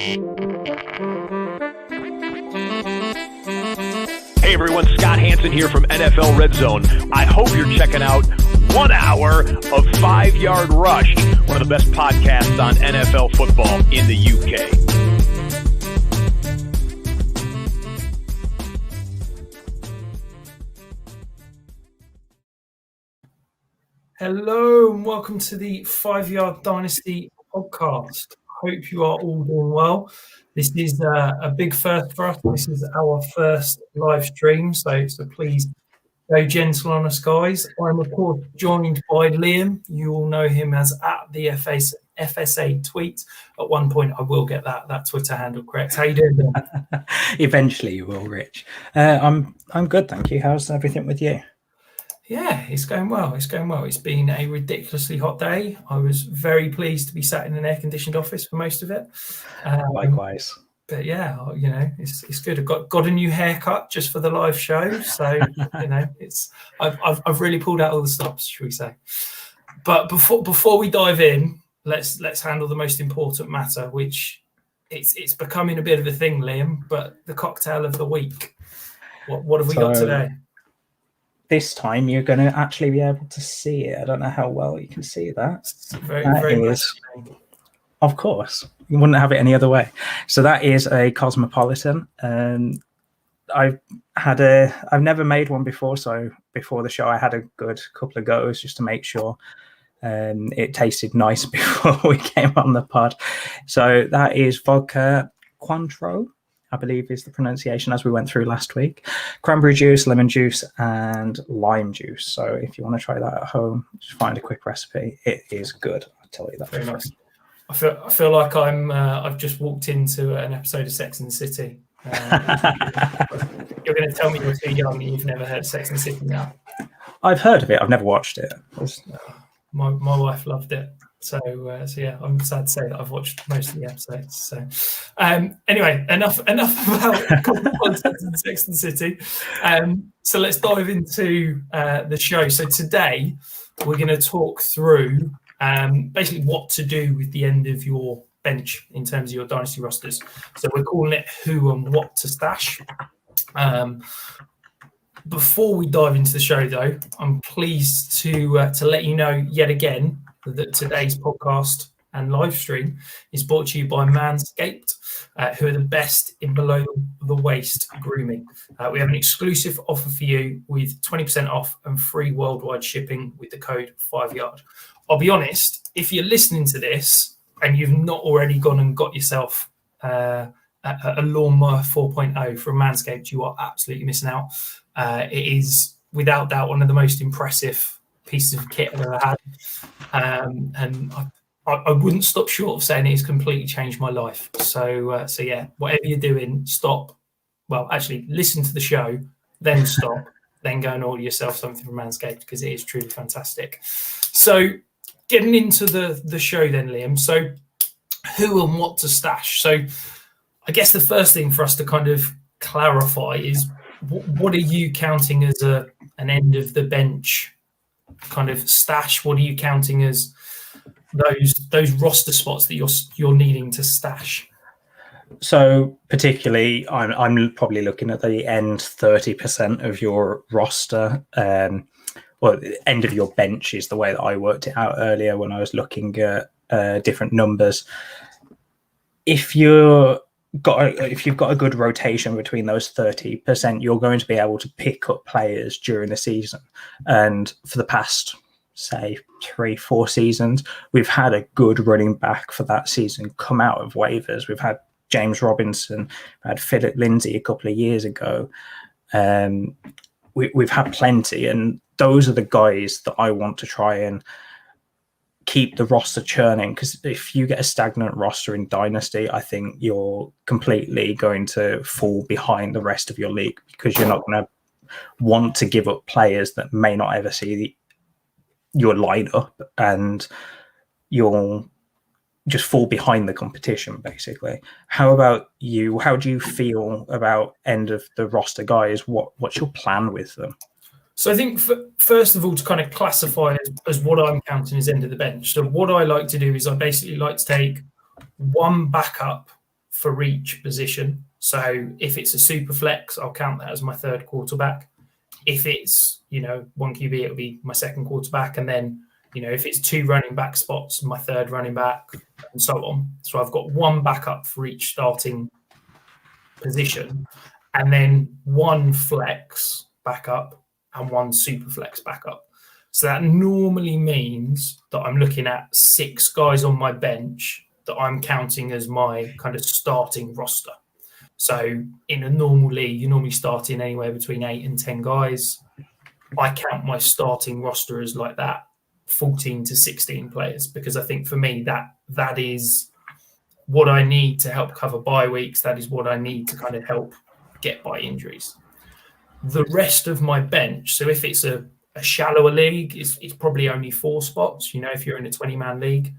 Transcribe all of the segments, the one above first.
Hey everyone, Scott Hansen here from NFL Red Zone. I hope you're checking out 1 hour of 5 Yard Rush, one of the best podcasts on NFL football in the UK. Hello and welcome to the 5 Yard Dynasty podcast. Hope you are all doing well. This is a big first for us. This is our first live stream, so please go gentle on us, guys. I'm, of course, joined by Liam. You all know him as at the FSA tweet. At one point, I will get that Twitter handle correct. How you doing, Liam? Eventually you will, Rich. I'm good, thank you. How's everything with you? Yeah, it's going well. It's been a ridiculously hot day. I was very pleased to be sat in an air-conditioned office for most of it. Likewise. But yeah, you know, it's good. I've got a new haircut just for the live show, so you know, I've really pulled out all the stops, should we say? But before we dive in, let's handle the most important matter, which it's becoming a bit of a thing, Liam. But the cocktail of the week. What have we got today? This time you're going to actually be able to see it. I don't know how well you can see that. It's very is, of course, you wouldn't have it any other way. So that is a Cosmopolitan. I've never made one before. So before the show, I had a good couple of goes just to make sure it tasted nice before we came on the pod. So that is vodka Cointreau, I believe is the pronunciation, as we went through last week. Cranberry juice, lemon juice, and lime juice. So if you want to try that at home, just find a quick recipe. It is good. I'll tell you that. Very nice. I feel like I've just walked into an episode of Sex and the City. You're going to tell me you're too young and you've never heard of Sex and the City now. I've heard of it. I've never watched it. My wife loved it. So yeah, I'm sad to say that I've watched most of the episodes. So anyway, enough about content in Sex and the City. So let's dive into the show. So today we're going to talk through basically what to do with the end of your bench in terms of your dynasty rosters. So we're calling it who and what to stash. Before we dive into the show, though, I'm pleased to let you know yet again that today's podcast and live stream is brought to you by Manscaped, who are the best in below the waist grooming. We have an exclusive offer for you with 20% off and free worldwide shipping with the code 5Yard. I'll be honest, if you're listening to this and you've not already gone and got yourself a lawnmower 4.0 from Manscaped, you are absolutely missing out. It is without doubt one of the most impressive pieces of kit I've ever had. And I wouldn't stop short of saying it's completely changed my life. So yeah, whatever you're doing, stop. Well, actually, listen to the show, then stop, then go and order yourself something from Manscaped because it is truly fantastic. So getting into the show then, Liam. So who and what to stash? So I guess the first thing for us to kind of clarify is what are you counting as an end of the bench kind of stash? What are you counting as those roster spots that you're needing to stash? So particularly, I'm probably looking at the end 30% of your roster. Well, end of your bench is the way that I worked it out earlier when I was looking at different numbers. If you've got a good rotation between those 30%, you're going to be able to pick up players during the season. And for the past, say, 3-4 seasons, we've had a good running back for that season come out of waivers. We've had James Robinson, we had Philip Lindsay a couple of years ago. We've had plenty, and those are the guys that I want to try and keep the roster churning, because if you get a stagnant roster in Dynasty, I think you're completely going to fall behind the rest of your league, because you're not going to want to give up players that may not ever see your lineup, and you'll just fall behind the competition, basically. How about you? How do you feel about end of the roster guys? What's your plan with them? So I think, first of all, to kind of classify as what I'm counting as end of the bench. So what I like to do is I basically like to take one backup for each position. So if it's a super flex, I'll count that as my third quarterback. If it's, one QB, it'll be my second quarterback. And then, if it's 2 running back spots, my third running back, and so on. So I've got 1 backup for each starting position, and then 1 flex backup and 1 super flex backup. So that normally means that I'm looking at 6 guys on my bench that I'm counting as my kind of starting roster. So in a normal league, you normally start in anywhere between 8 and 10 guys. I count my starting roster as like that 14 to 16 players, because I think for me that is what I need to help cover bye weeks. That is what I need to kind of help get by injuries. The rest of my bench, so if it's a shallower league, it's probably only 4 spots. If you're in a 20-man league,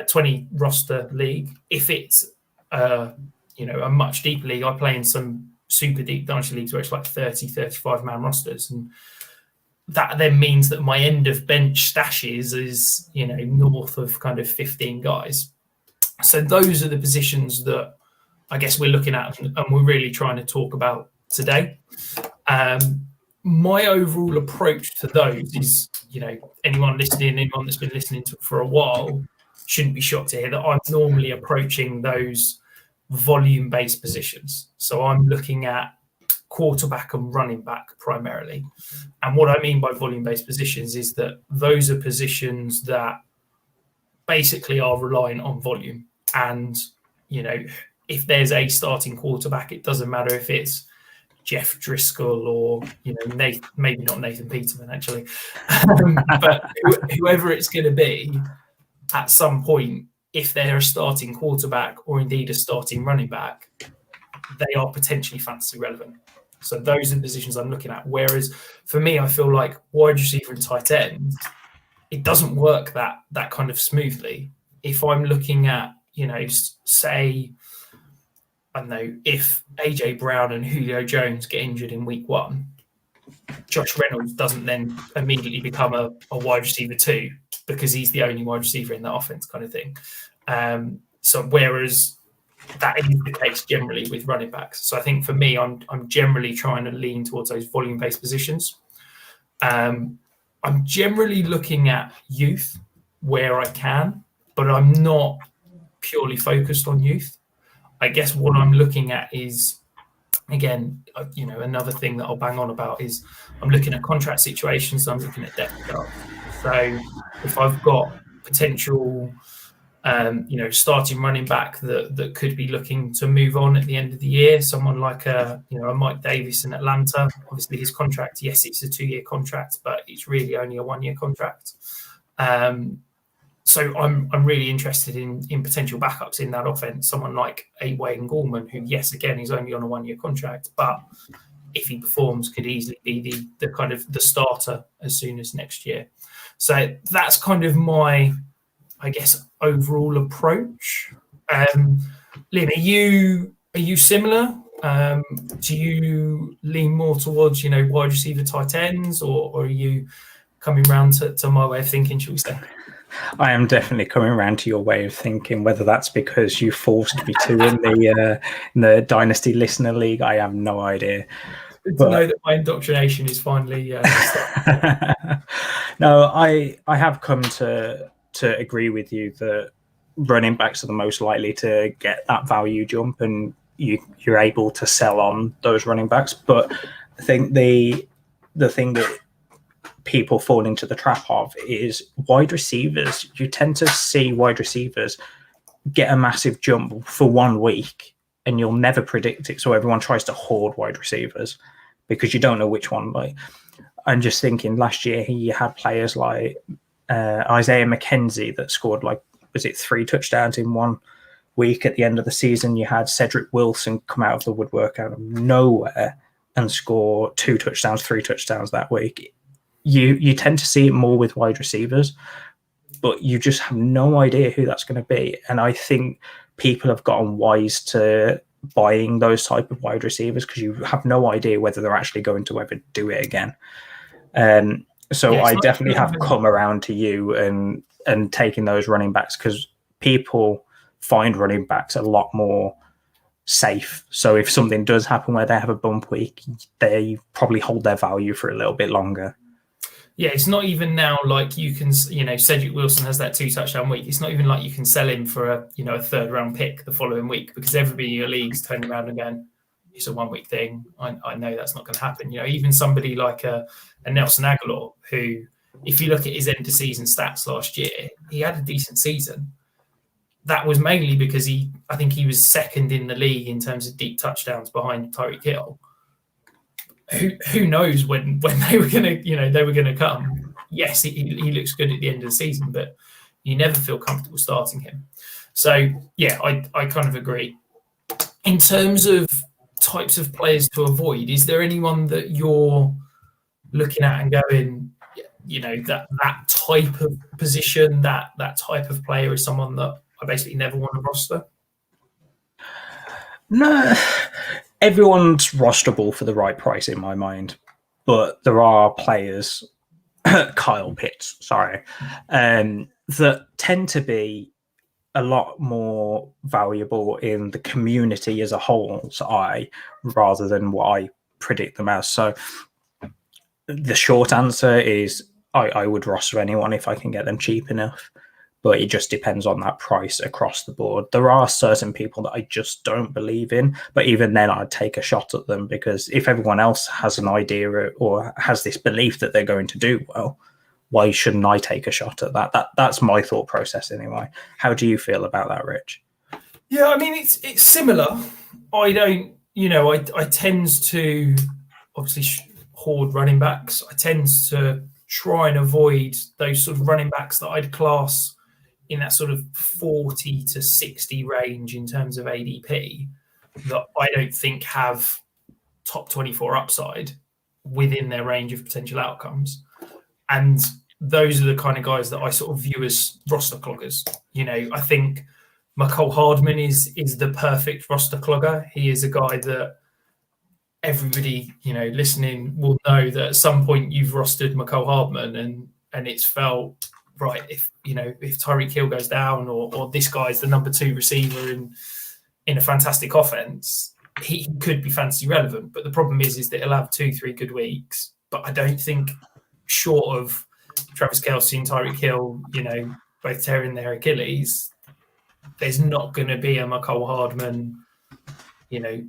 20 roster league. If it's a much deeper league, I play in some super deep dynasty leagues where it's like 30, 35-man rosters, and that then means that my end of bench stashes is north of kind of 15 guys. So those are the positions that I guess we're looking at and we're really trying to talk about today. My overall approach to those is, anyone that's been listening to for a while shouldn't be shocked to hear that I'm normally approaching those volume-based positions. So I'm looking at quarterback and running back primarily. And what I mean by volume-based positions is that those are positions that basically are reliant on volume. And, if there's a starting quarterback, it doesn't matter if it's Jeff Driscoll or, Nathan, maybe not Nathan Peterman, actually. But whoever it's going to be, at some point, if they're a starting quarterback or indeed a starting running back, they are potentially fantasy relevant. So those are the positions I'm looking at. Whereas for me, I feel like wide receiver and tight end, it doesn't work that kind of smoothly. If I'm looking at, say, I don't know, if AJ Brown and Julio Jones get injured in week 1, Josh Reynolds doesn't then immediately become a wide receiver 2 because he's the only wide receiver in the offense, kind of thing. So whereas that is the case generally with running backs. So I think for me, I'm generally trying to lean towards those volume-based positions. I'm generally looking at youth where I can, but I'm not purely focused on youth. I guess what I'm looking at is, again, another thing that I'll bang on about is I'm looking at contract situations. So I'm looking at depth chart. So if I've got potential, starting running back that could be looking to move on at the end of the year, someone like a Mike Davis in Atlanta. Obviously, his contract, yes, it's a 2-year contract, but it's really only a 1-year contract. So I'm really interested in potential backups in that offense. Someone like a Wayne Gallman, who, yes, again, is only on a 1-year contract, but if he performs, could easily be the kind of the starter as soon as next year. So that's kind of my, I guess, overall approach. Liam, are you similar? Do you lean more towards wide receiver tight ends, or are you coming around to my way of thinking, shall we say? I am definitely coming around to your way of thinking. Whether that's because you forced me to in the Dynasty Listener League, I have no idea. Good to know that my indoctrination is finally No, I have come to agree with you that running backs are the most likely to get that value jump, and you're able to sell on those running backs. But I think the thing that people fall into the trap of is wide receivers. You tend to see wide receivers get a massive jump for 1 week, and you'll never predict it. So everyone tries to hoard wide receivers because you don't know which one. Like, I'm just thinking last year he had players like Isaiah McKenzie that scored 3 touchdowns in 1 week. At the end of the season, you had Cedric Wilson come out of the woodwork out of nowhere and score 2 touchdowns, 3 touchdowns that week. You tend to see it more with wide receivers, but you just have no idea who that's going to be. And I think people have gotten wise to buying those type of wide receivers because you have no idea whether they're actually going to ever do it again. So I definitely have come around to you and taking those running backs, because people find running backs a lot more safe. So if something does happen where they have a bump week, they probably hold their value for a little bit longer. Yeah, it's not even now like you can, Cedric Wilson has that 2 touchdown week. It's not even like you can sell him for a third round pick the following week, because everybody in your league's turning around and going, it's a 1 week thing. I know that's not going to happen. Even somebody like a Nelson Aguilar, who, if you look at his end of season stats last year, he had a decent season. That was mainly because I think he was second in the league in terms of deep touchdowns behind Tyreek Hill. Who knows when they were going to come? Yes, he looks good at the end of the season, but you never feel comfortable starting him. So yeah, I kind of agree. In terms of types of players to avoid, is there anyone that you're looking at and going, that type of position, that type of player is someone that I basically never want to roster? No, everyone's rosterable for the right price in my mind, but there are players, Kyle Pitts, that tend to be a lot more valuable in the community as a whole's eye rather than what I predict them as. So the short answer is I would roster anyone if I can get them cheap enough, but it just depends on that price across the board. There are certain people that I just don't believe in, but even then I'd take a shot at them, because if everyone else has an idea or has this belief that they're going to do well, why shouldn't I take a shot at that? That's my thought process anyway. How do you feel about that, Rich? Yeah, I mean, it's similar. I don't, I tend to obviously hoard running backs. I tend to try and avoid those sort of running backs that I'd class in that sort of 40 to 60 range in terms of ADP, that I don't think have top 24 upside within their range of potential outcomes. And those are the kind of guys that I sort of view as roster cloggers. I think McCole Hardman is the perfect roster clogger. He is a guy that everybody, listening will know that at some point you've rostered McCole Hardman and it's felt right. If Tyreek Hill goes down or this guy's the number 2 receiver in a fantastic offense, he could be fantasy relevant. But the problem is that he'll have 2-3 good weeks. But I don't think, short of Travis Kelce and Tyreek Hill, both tearing their Achilles, there's not going to be a McCole Hardman,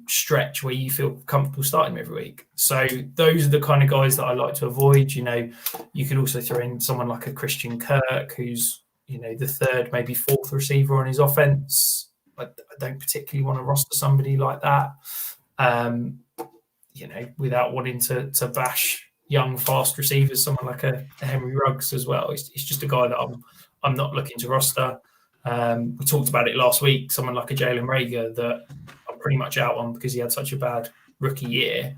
stretch where you feel comfortable starting every week. So those are the kind of guys that I like to avoid. You could also throw in someone like a Christian Kirk, who's, the third, maybe fourth receiver on his offense. I don't particularly want to roster somebody like that, without wanting to bash young, fast receivers, someone like a Henry Ruggs as well. It's just a guy that I'm not looking to roster. We talked about it last week, someone like a Jalen Reagor that I'm pretty much out on because he had such a bad rookie year.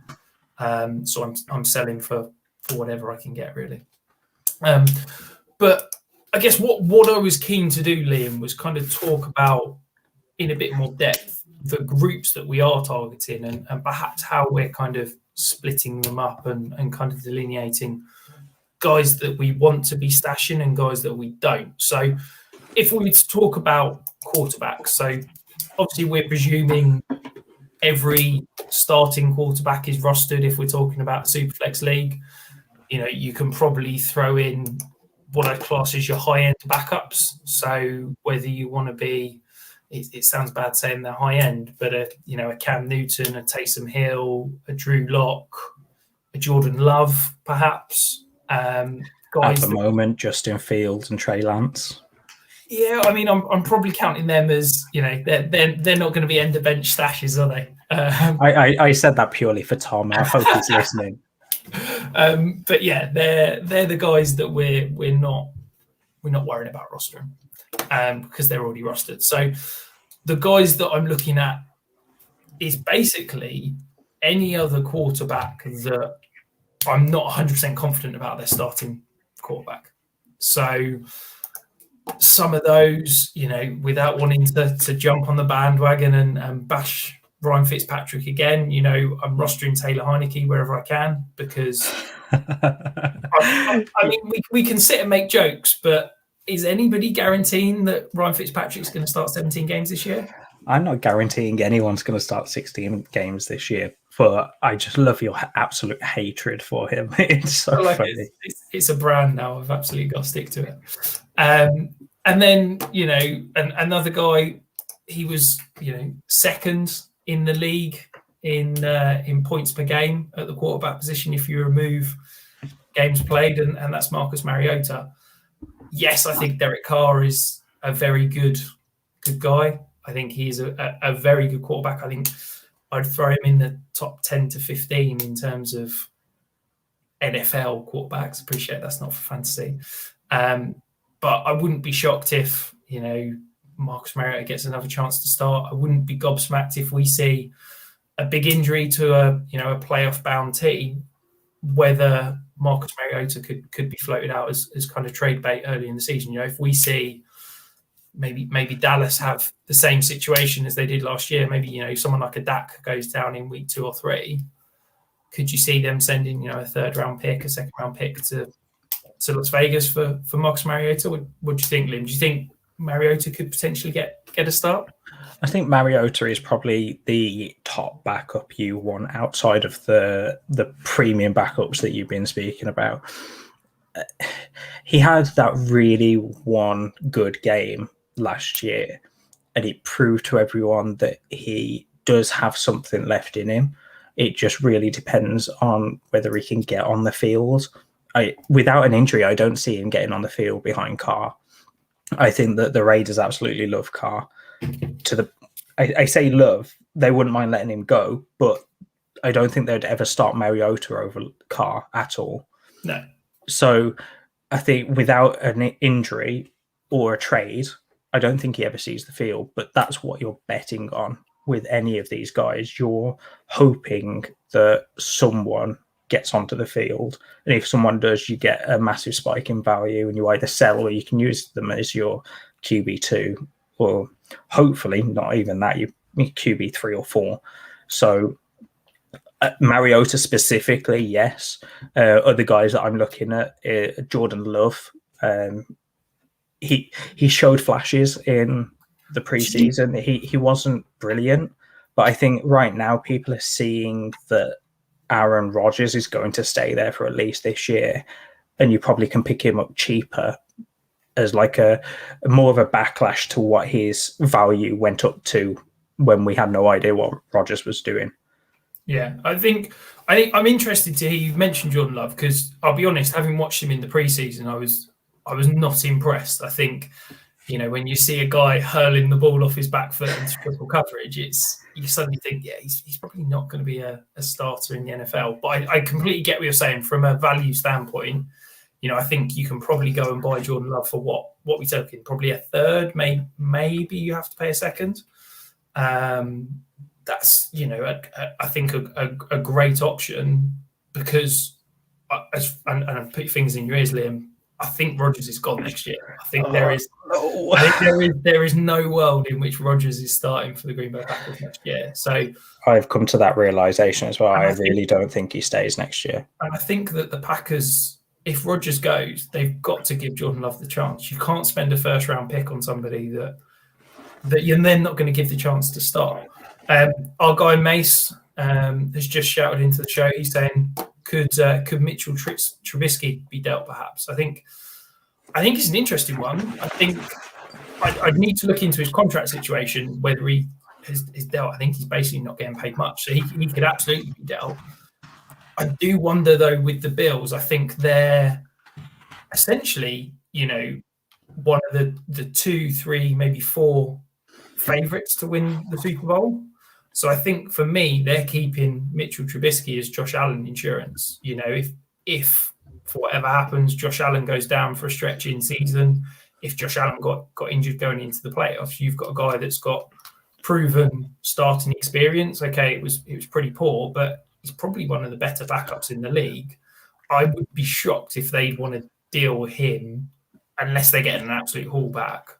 So I'm selling for whatever I can get, really. But I guess what I was keen to do, Liam, was kind of talk about in a bit more depth the groups that we are targeting and perhaps how we're kind of splitting them up and kind of delineating guys that we want to be stashing and guys that we don't. So if we were to talk about quarterbacks, so obviously we're presuming every starting quarterback is rostered if we're talking about a Superflex league. You can probably throw in what I class as your high-end backups. So whether you want to be, it sounds bad saying they're high-end, but a Cam Newton, a Taysom Hill, a Drew Lock, a Jordan Love, perhaps. Guys at the moment, Justin Fields and Trey Lance. Yeah, I mean, I'm probably counting them as, they're not going to be end of bench stashes, are they? I said that purely for Tom. I hope he's listening. But yeah, they're the guys that we're not worrying about rostering because they're already rostered. So the guys that I'm looking at is basically any other quarterback that I'm not 100% confident about their starting quarterback. So some of those, without wanting to jump on the bandwagon and bash Ryan Fitzpatrick again, I'm rostering Taylor Heineke wherever I can because I mean, we can sit and make jokes, but is anybody guaranteeing that Ryan Fitzpatrick's going to start 17 games this year? I'm not guaranteeing anyone's going to start 16 games this year, but I just love your absolute hatred for him. It's so funny. It's a brand now. I've absolutely got to stick to it. And then, another guy, he was, second in the league in points per game at the quarterback position if you remove games played, and that's Marcus Mariota. Yes, I think Derek Carr is a very good guy. I think he's a very good quarterback. I think I'd throw him in the top 10 to 15 in terms of NFL quarterbacks. Appreciate that's not for fantasy. But I wouldn't be shocked if, Marcus Mariota gets another chance to start. I wouldn't be gobsmacked if we see a big injury to a playoff-bound team, whether Marcus Mariota could be floated out as kind of trade bait early in the season. If we see maybe Dallas have the same situation as they did last year, maybe, someone like a Dak goes down in week 2 or 3, could you see them sending, a third-round pick, a second-round pick to Las Vegas for Marcus Mariota? What do you think, Liam? Do you think Mariota could potentially get a start? I think Mariota is probably the top backup you want outside of the premium backups that you've been speaking about. He had that really one good game last year, and he proved to everyone that he does have something left in him. It just really depends on whether he can get on the field. Without an injury, I don't see him getting on the field behind Carr. I think that the Raiders absolutely love Carr. I say love, they wouldn't mind letting him go, but I don't think they'd ever start Mariota over Carr at all. No. So I think without an injury or a trade, I don't think he ever sees the field, but that's what you're betting on with any of these guys. You're hoping that someone gets onto the field, and if someone does, you get a massive spike in value, and you either sell or you can use them as your QB2, or hopefully not even that, you QB3 or 4. So Mariota specifically, yes. Other guys that I'm looking at, Jordan Love. He showed flashes in the preseason. He wasn't brilliant, but I think right now people are seeing that Aaron Rodgers is going to stay there for at least this year, and you probably can pick him up cheaper as like a more of a backlash to what his value went up to when we had no idea what Rodgers was doing. Yeah, I think I'm interested to hear you mention Jordan Love, because I'll be honest, having watched him in the preseason, I was not impressed. I think, when you see a guy hurling the ball off his back foot into triple coverage, you suddenly think, yeah, he's probably not going to be a starter in the NFL. But I completely get what you're saying from a value standpoint. I think you can probably go and buy Jordan Love for what we're talking, probably a third, maybe you have to pay a second. That's, I think a great option, because, and put your fingers in your ears, Liam, I think Rodgers is gone next year. I think there is no world in which Rodgers is starting for the Green Bay Packers next year. So I've come to that realization as well. I really don't think he stays next year. And I think that the Packers, if Rodgers goes, they've got to give Jordan Love the chance. You can't spend a first-round pick on somebody that you're then not going to give the chance to start. Our guy Mace has just shouted into the show. He's saying, could Mitchell Trubisky be dealt perhaps? I think it's an interesting one. I think I'd need to look into his contract situation, whether he is dealt. I think he's basically not getting paid much, so he could absolutely be dealt. I do wonder, though, with the Bills, I think they're essentially, one of the 2, 3, maybe 4 favourites to win the Super Bowl. So I think for me, they're keeping Mitchell Trubisky as Josh Allen insurance. If for whatever happens, Josh Allen goes down for a stretch in season, if Josh Allen got injured going into the playoffs, you've got a guy that's got proven starting experience. Okay, it was pretty poor, but he's probably one of the better backups in the league. I would be shocked if they'd want to deal with him unless they get an absolute haul back,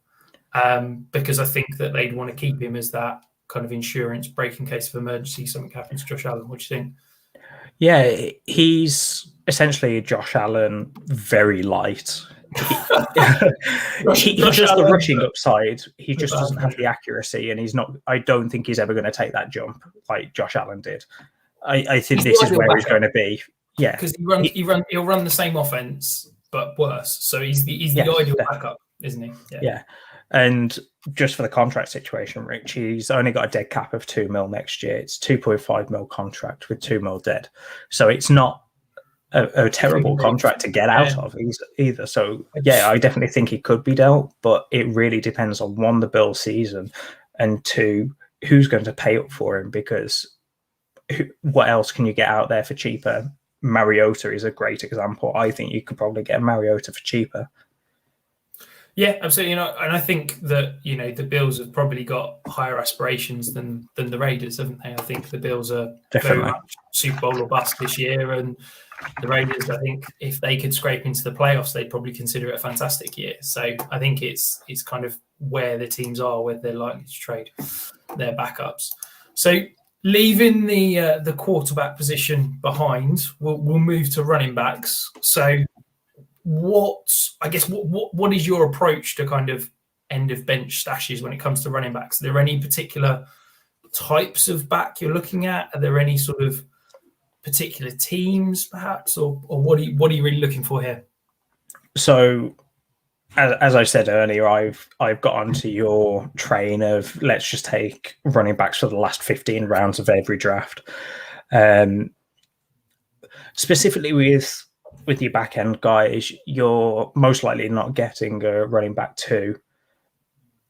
because I think that they'd want to keep him as that kind of insurance break in case of emergency, something happens to Josh Allen. What do you think? Yeah, he's essentially Josh Allen very light. he has the rushing upside. He just doesn't have the accuracy, and he's not. I don't think he's ever going to take that jump like Josh Allen did. I think this is where he's going to be. Yeah, because he'll run the same offense but worse. So he's the ideal backup, isn't he? Yeah. And just for the contract situation, Rich, he's only got a dead cap of $2 million next year. It's $2.5 million contract with $2 million dead. So it's not a terrible contract to get out of either. So yeah, I definitely think he could be dealt, but it really depends on one, the Bills season, and two, who's going to pay up for him, because what else can you get out there for cheaper? Mariota is a great example. I think you could probably get Mariota for cheaper. Yeah, absolutely. And I think that, the Bills have probably got higher aspirations than the Raiders, haven't they? I think the Bills are very much Super Bowl or bust this year. And the Raiders, I think if they could scrape into the playoffs, they'd probably consider it a fantastic year. So I think it's kind of where the teams are, where they're likely to trade their backups. So leaving the quarterback position behind, we'll move to running backs. So what is your approach to kind of end of bench stashes when it comes to running backs? Are there any particular types of back you're looking at? Are there any sort of particular teams perhaps, or what are you really looking for here? So as I said earlier, I've got onto your train of let's just take running backs for the last 15 rounds of every draft. Specifically with your back end guys, you're most likely not getting a running back 2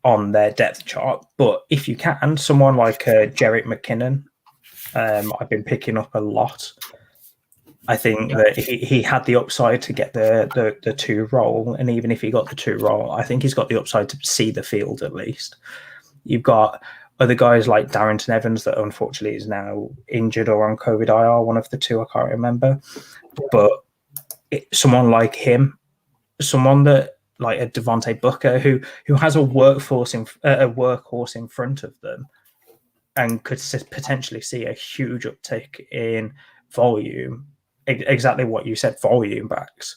on their depth chart. But if you can, someone like Jerick McKinnon, I've been picking up a lot. I think that he had the upside to get the 2 role, and even if he got the 2 role, I think he's got the upside to see the field at least. You've got other guys like Darrington Evans that unfortunately is now injured or on COVID IR, one of the 2, I can't remember. But someone like him, someone that like a Devontae Booker who has a workhorse in front of them and could potentially see a huge uptick in volume. Exactly what you said, volume backs.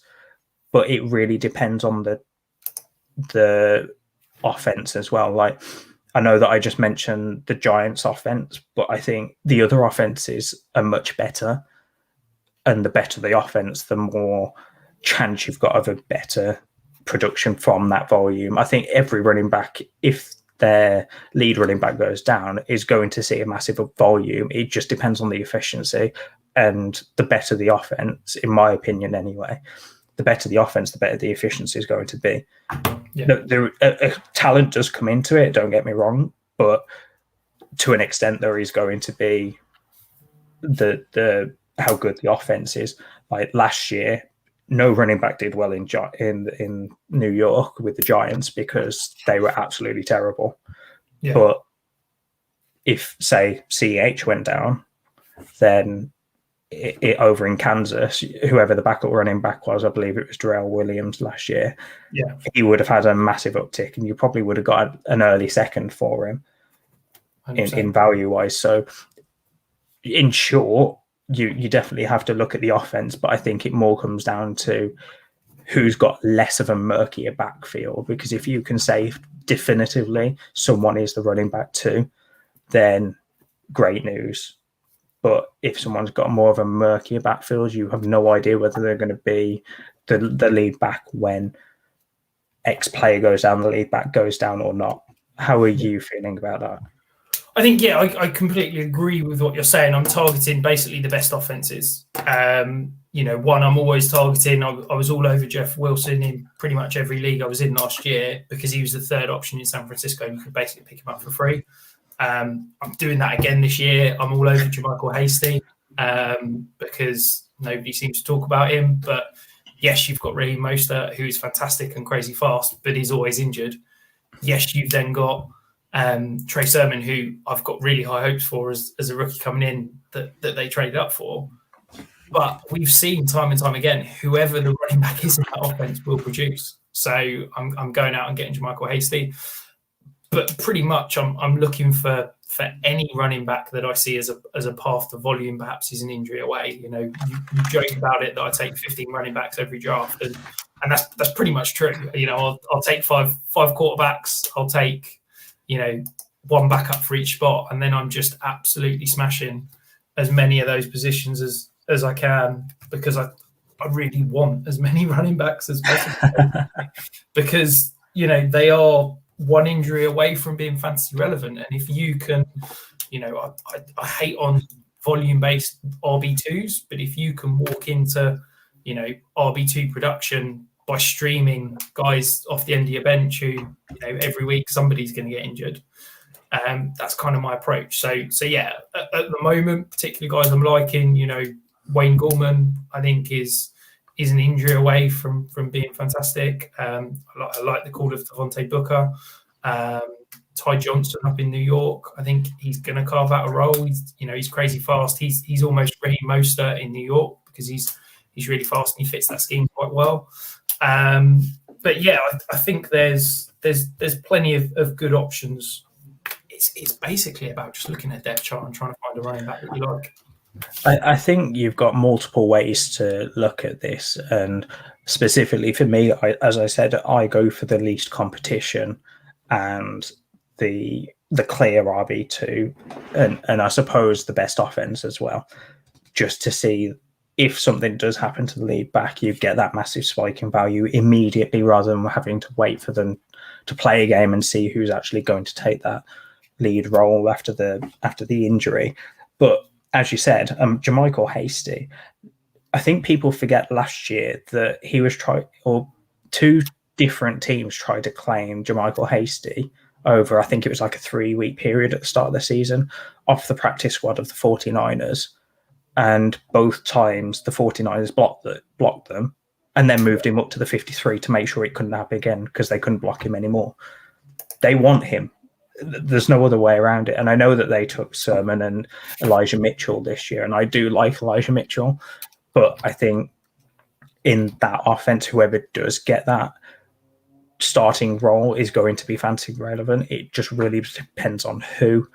But it really depends on the offense as well. Like, I know that I just mentioned the Giants offense, but I think the other offenses are much better. And the better the offense, the more chance you've got of a better production from that volume. I think every running back, if their lead running back goes down, is going to see a massive volume. It just depends on the efficiency. And the better the offense, in my opinion anyway, the better the offense, the better the efficiency is going to be. Yeah. Talent does come into it, don't get me wrong, but to an extent there is going to be the how good the offense is. Like last year, no running back did well in New York with the Giants because they were absolutely terrible. Yeah. But if, say, CH went down, then it over in Kansas, whoever the backup running back was, I believe it was Tyrone Williams last year, he would have had a massive uptick, and you probably would have got an early second for him in value-wise. So, in short, you definitely have to look at the offense, but I think it more comes down to who's got less of a murkier backfield, because if you can say definitively someone is the running back 2, then great news. But if someone's got more of a murkier backfield, you have no idea whether they're going to be the lead back when X player goes down, the lead back goes down or not. How are you feeling about that? I think, I completely agree with what you're saying. I'm targeting basically the best offenses. One, I'm always targeting. I was all over Jeff Wilson in pretty much every league I was in last year because he was the 3rd option in San Francisco and you could basically pick him up for free. I'm doing that again this year. I'm all over Jermichael Hasty because nobody seems to talk about him. But yes, you've got Raheem Mostert, who is fantastic and crazy fast, but he's always injured. Yes, you've then got Trey Sermon, who I've got really high hopes for as a rookie coming in that they traded up for. But we've seen time and time again, whoever the running back is in that offense will produce. So I'm going out and getting Jermichael Hasty. But pretty much I'm looking for any running back that I see as a path to volume. Perhaps he's an injury away. You joke about it that I take 15 running backs every draft, and and that's pretty much true. I'll take five quarterbacks. I'll take, one backup for each spot, and then I'm just absolutely smashing as many of those positions as I can, because I really want as many running backs as possible. Because they are one injury away from being fantasy relevant, and if you can, I hate on volume-based RB2s, but if you can walk into RB2 production by streaming guys off the end of your bench who every week somebody's going to get injured, that's kind of my approach. So yeah, at the moment, particularly guys I'm liking, Wayne Gallman, I think is an injury away from being fantastic. I like the call of Devontae Booker. Ty Johnson up in New York, I think he's going to carve out a role. He's crazy fast. He's almost Raheem Mostert in New York, because he's really fast and he fits that scheme quite well. But yeah, I think there's plenty of good options. It's basically about just looking at depth chart and trying to find a running back that you like. I think you've got multiple ways to look at this, and specifically for me, as I said, I go for the least competition and the clear RB2, and I suppose the best offense as well, just to see if something does happen to the lead back, you get that massive spike in value immediately, rather than having to wait for them to play a game and see who's actually going to take that lead role after the injury. But as you said, Jermichael Hasty, I think people forget last year that he was two different teams tried to claim Jermichael Hasty over, I think it was like a 3-week period at the start of the season, off the practice squad of the 49ers. And both times the 49ers blocked them and then moved him up to the 53 to make sure it couldn't happen again, because they couldn't block him anymore. They want him. There's no other way around it. And I know that they took Sermon and Elijah Mitchell this year, and I do like Elijah Mitchell, but I think in that offense, whoever does get that starting role is going to be fantasy relevant. It just really depends on who.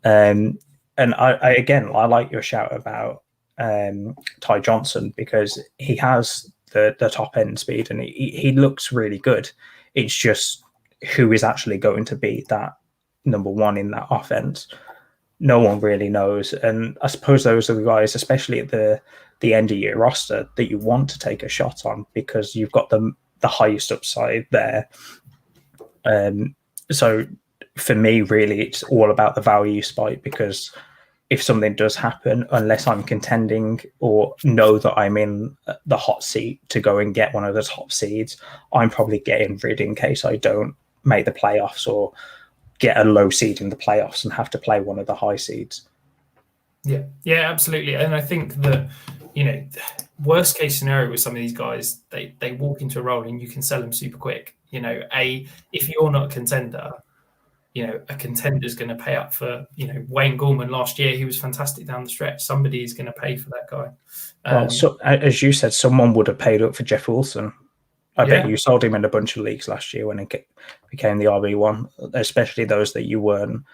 And I like your shout about Ty Johnson, because he has the top end speed and he looks really good. It's just who is actually going to be that number one in that offense. No one really knows. And I suppose those are the guys, especially at the end of your roster, that you want to take a shot on, because you've got the highest upside there. So for me, really, it's all about the value spike, because if something does happen, unless I'm contending or know that I'm in the hot seat to go and get one of the top seeds, I'm probably getting rid in case I don't make the playoffs or get a low seed in the playoffs and have to play one of the high seeds. Yeah, absolutely. And I think that, worst case scenario with some of these guys, they walk into a role and you can sell them super quick. If you're not a contender, a contender is going to pay up for, Wayne Gallman last year. He was fantastic down the stretch. Somebody is going to pay for that guy. Well, so as you said, someone would have paid up for Jeff Wilson. I bet you sold him in a bunch of leagues last year when it became the RB1, especially those that you weren't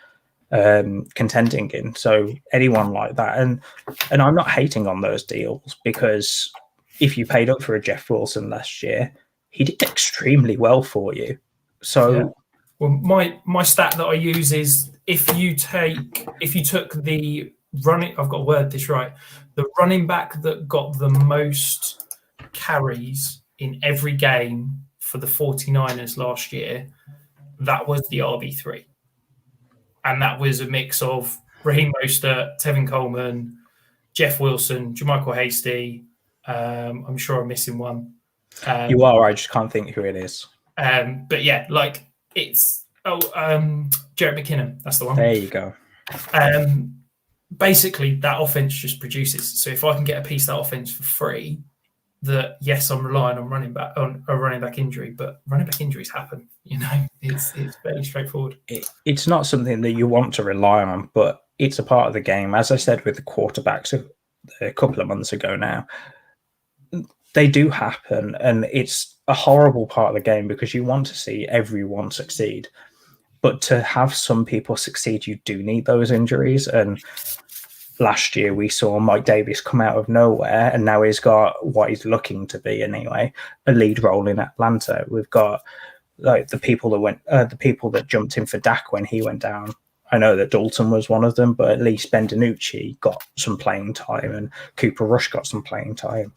contending in. So anyone like that, and I'm not hating on those deals, because if you paid up for a Jeff Wilson last year, he did extremely well for you. So well, my stat that I use is if you took the running, I've got to word this right, the running back that got the most carries in every game for the 49ers last year, that was the RB3. And that was a mix of Raheem Mostert, Tevin Coleman, Jeff Wilson, Jermichael Hasty. I'm sure I'm missing one. You are. I just can't think who it is. But yeah, it's Jerick McKinnon. That's the one. There you go. Basically, that offense just produces. So if I can get a piece of that offense for free, that yes, I'm relying on a running back injury, but running back injuries happen. It's fairly straightforward. It's not something that you want to rely on, but it's a part of the game. As I said with the quarterbacks a couple of months ago now, they do happen, and it's a horrible part of the game because you want to see everyone succeed. But to have some people succeed, you do need those injuries. And last year we saw Mike Davis come out of nowhere, and now he's got what he's looking to be anyway, a lead role in Atlanta. We've got like the people that jumped in for Dak when he went down. I know that Dalton was one of them, but at least Ben DiNucci got some playing time and Cooper Rush got some playing time.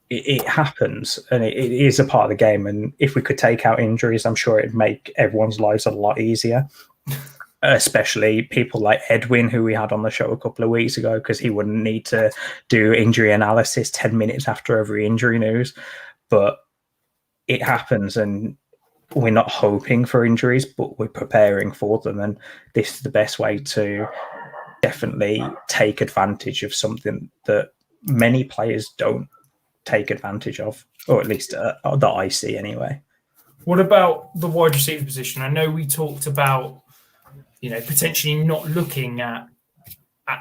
It happens, and it is a part of the game. And if we could take out injuries, I'm sure it'd make everyone's lives a lot easier. Especially people like Edwin, who we had on the show a couple of weeks ago, because he wouldn't need to do injury analysis 10 minutes after every injury news. But it happens, and we're not hoping for injuries, but we're preparing for them. And this is the best way to definitely take advantage of something that many players don't take advantage of, or at least that I see anyway. What about the wide receiver position? I know we talked about, potentially not looking at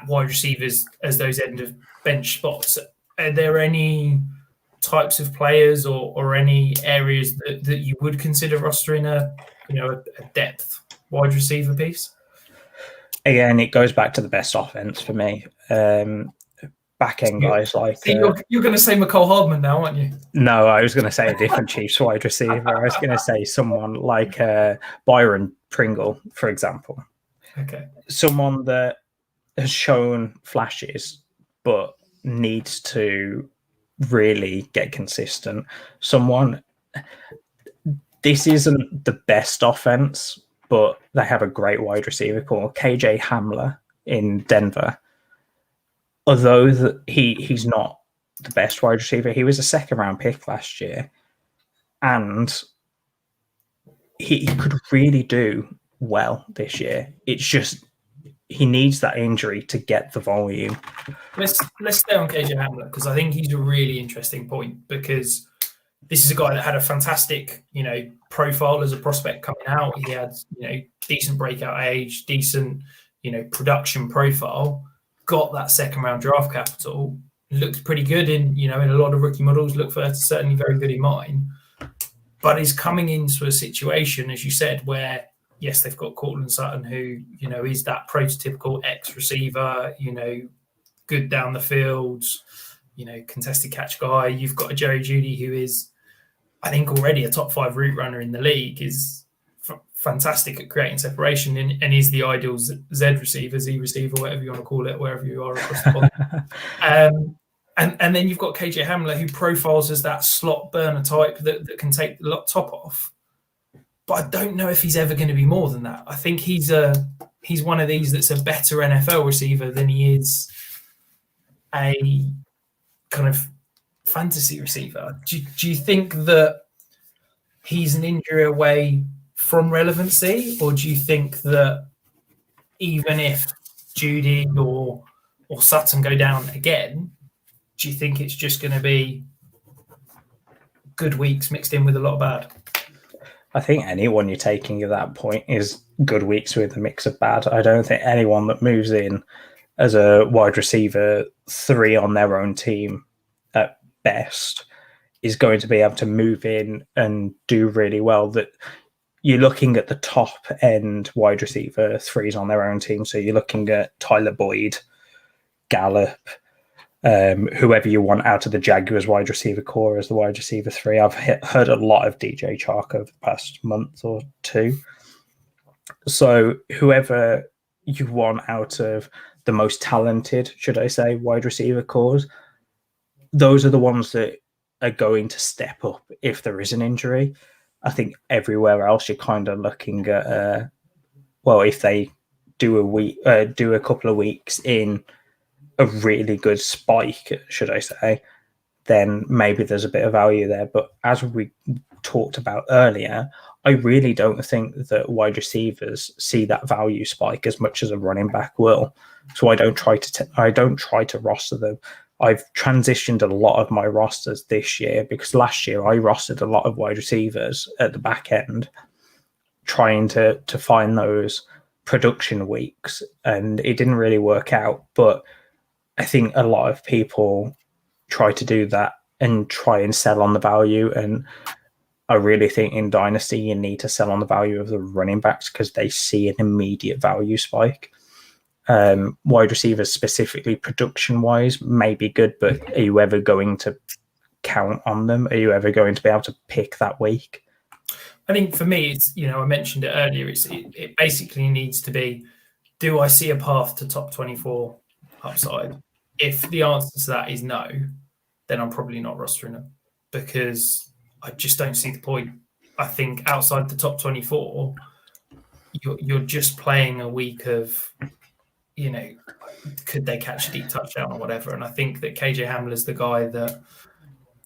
wide receivers as those end of bench spots. Are there any types of players or any areas that you would consider rostering a depth wide receiver piece? Again, it goes back to the best offense for me. Back end guys like you're going to say McCole Hardman now, aren't you? No, I was going to say a different Chiefs wide receiver. I was going to say someone like Byron Pringle, for example. Okay, someone that has shown flashes but needs to really get consistent. This isn't the best offense, but they have a great wide receiver called KJ Hamler in Denver. Although he's not the best wide receiver, he was a second-round pick last year, and he could really do well this year. It's just he needs that injury to get the volume. Let's stay on KJ Hamlet, because I think he's a really interesting point, because this is a guy that had a fantastic, profile as a prospect coming out. He had, decent breakout age, decent, production profile. Got that second round draft capital, looked pretty good in a lot of rookie models, looked for certainly very good in mine, but is coming into a situation, as you said, where yes, they've got Cortland Sutton, who is that prototypical X receiver, good down the field, contested catch guy. You've got a Jerry Jeudy, who is, I think, already a top 5 route runner in the league, is fantastic at creating separation, and is the ideal Z receiver, Z receiver, whatever you want to call it, wherever you are across the pond. And then you've got KJ Hamler, who profiles as that slot burner type that can take the top off. But I don't know if he's ever going to be more than that. I think he's one of these that's a better NFL receiver than he is a kind of fantasy receiver. Do you think that he's an injury away from relevancy, or do you think that even if Jeudy or Sutton go down again, do you think it's just going to be good weeks mixed in with a lot of bad? I think anyone you're taking at that point is good weeks with a mix of bad. I don't think anyone that moves in as a wide receiver 3 on their own team at best is going to be able to move in and do really well. That you're looking at the top end wide receiver 3s on their own team. So you're looking at Tyler Boyd, Gallup, whoever you want out of the Jaguars wide receiver core as the wide receiver 3. I've heard a lot of DJ Chark over the past month or two. So whoever you want out of the most talented, should I say, wide receiver cores, those are the ones that are going to step up if there is an injury. I think everywhere else you're kind of looking at, if they do a couple of weeks in a really good spike, should I say, then maybe there's a bit of value there. But as we talked about earlier, I really don't think that wide receivers see that value spike as much as a running back will. So I don't try to roster them. I've transitioned a lot of my rosters this year, because last year I rostered a lot of wide receivers at the back end, trying to find those production weeks, and it didn't really work out. But I think a lot of people try to do that and try and sell on the value. And I really think in Dynasty, you need to sell on the value of the running backs, because they see an immediate value spike. Wide receivers specifically production-wise may be good, but are you ever going to count on them? Are you ever going to be able to pick that week? I think for me, it's, I mentioned it earlier, it basically needs to be, do I see a path to top 24 upside? If the answer to that is no, then I'm probably not rostering them, because I just don't see the point. I think outside the top 24, you're just playing a week of, could they catch a deep touchdown or whatever? And I think that KJ Hamler is the guy that,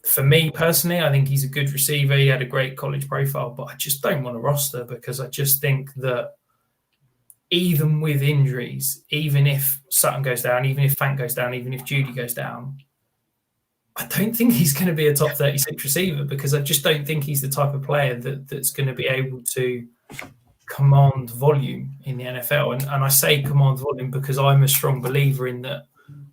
for me personally, I think he's a good receiver. He had a great college profile, but I just don't want to roster, because I just think that even with injuries, even if Sutton goes down, even if Fant goes down, even if Judy goes down, I don't think he's going to be a top 36 receiver, because I just don't think he's the type of player that's going to be able to command volume in the NFL. And I say command volume because I'm a strong believer in that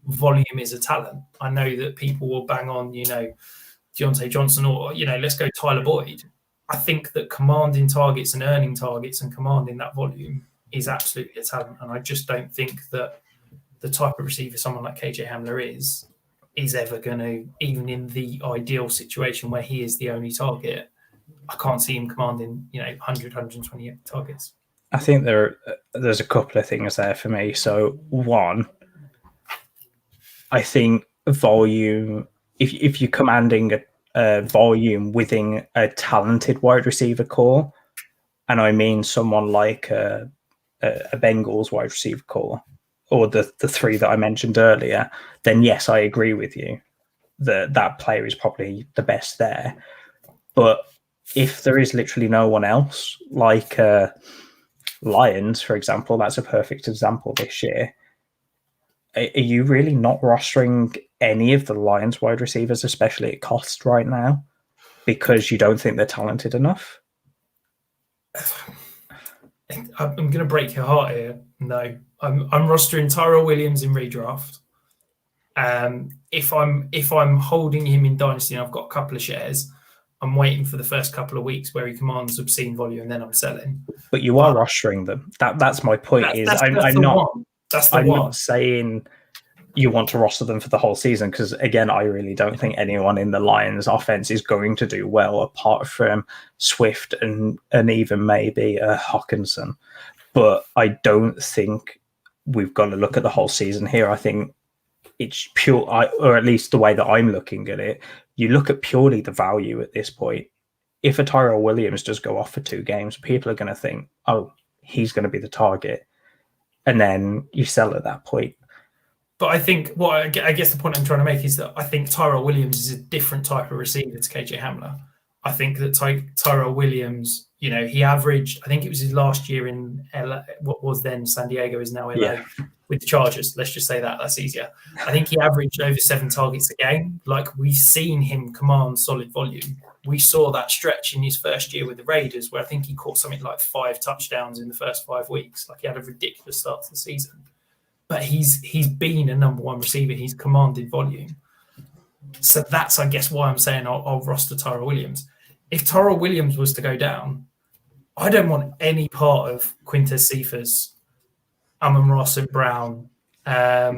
volume is a talent. I know that people will bang on, Deontay Johnson, or, let's go Tyler Boyd. I think that commanding targets and earning targets and commanding that volume is absolutely a talent. And I just don't think that the type of receiver someone like KJ Hamler is ever going to, even in the ideal situation where he is the only target, I can't see him commanding, 100, 120 targets. I think there's a couple of things there for me. So one, I think volume, if you're commanding a volume within a talented wide receiver core, and I mean someone like a Bengals wide receiver core, or the three that I mentioned earlier, then yes, I agree with you that player is probably the best there. But if there is literally no one else, like Lions, for example, that's a perfect example this year. Are you really not rostering any of the Lions wide receivers, especially at cost right now, because you don't think they're talented enough? I'm going to break your heart here. No, I'm rostering Tyrone Williams in redraft. If I'm holding him in Dynasty and I've got a couple of shares, I'm waiting for the first couple of weeks where he commands obscene volume, and then I'm selling. But you are rostering them. That's my point. I'm not saying you want to roster them for the whole season, because again, I really don't think anyone in the Lions offense is going to do well apart from Swift and even maybe Hawkinson. But I don't think we've got to look at the whole season here. I think it's pure, or at least the way that I'm looking at it, you look at purely the value at this point. If a Tyrone Williams does go off for 2 games, people are going to think, oh, he's going to be the target. And then you sell at that point. But I think I guess the point I'm trying to make is that I think Tyrone Williams is a different type of receiver to KJ Hamler. I think that Tyrone Williams, he averaged, I think it was his last year in LA, what was then San Diego is now LA, with the Chargers. Let's just say that's easier. I think he averaged over 7 targets a game. Like, we've seen him command solid volume. We saw that stretch in his first year with the Raiders, where I think he caught something like 5 touchdowns in the first 5 weeks. Like, he had a ridiculous start to the season. But he's been a number 1 receiver. He's commanded volume. So that's, I guess, why I'm saying I'll roster Tyrone Williams. If Tyrone Williams was to go down, I don't want any part of Quintez Cephas, Amon-Ra St. Brown. I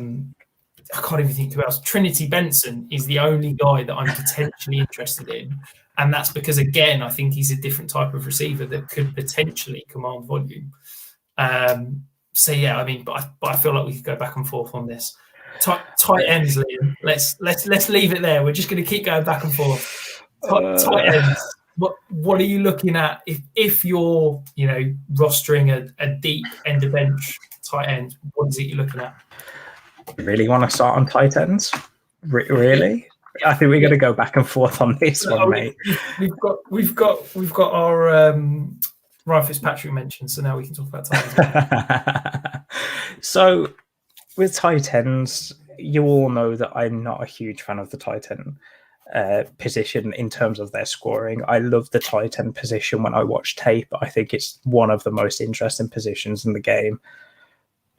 can't even think who else. Trinity Benson is the only guy that I'm potentially interested in. And that's because, again, I think he's a different type of receiver that could potentially command volume. So, yeah, I mean, but I feel like we could go back and forth on this. Tight ends, Liam. Let's leave it there. We're just going to keep going back and forth. Tight ends. What are you looking at if you're rostering a deep end of bench tight end? What is it you're looking at? You really want to start on tight ends? Really? I think we're going to go back and forth on this one, mate. We've got our Ryan Fitzpatrick mentioned, so now we can talk about tight ends. So with tight ends, you all know that I'm not a huge fan of the tight end position in terms of their scoring. I love the tight end position when I watch tape. I think it's one of the most interesting positions in the game,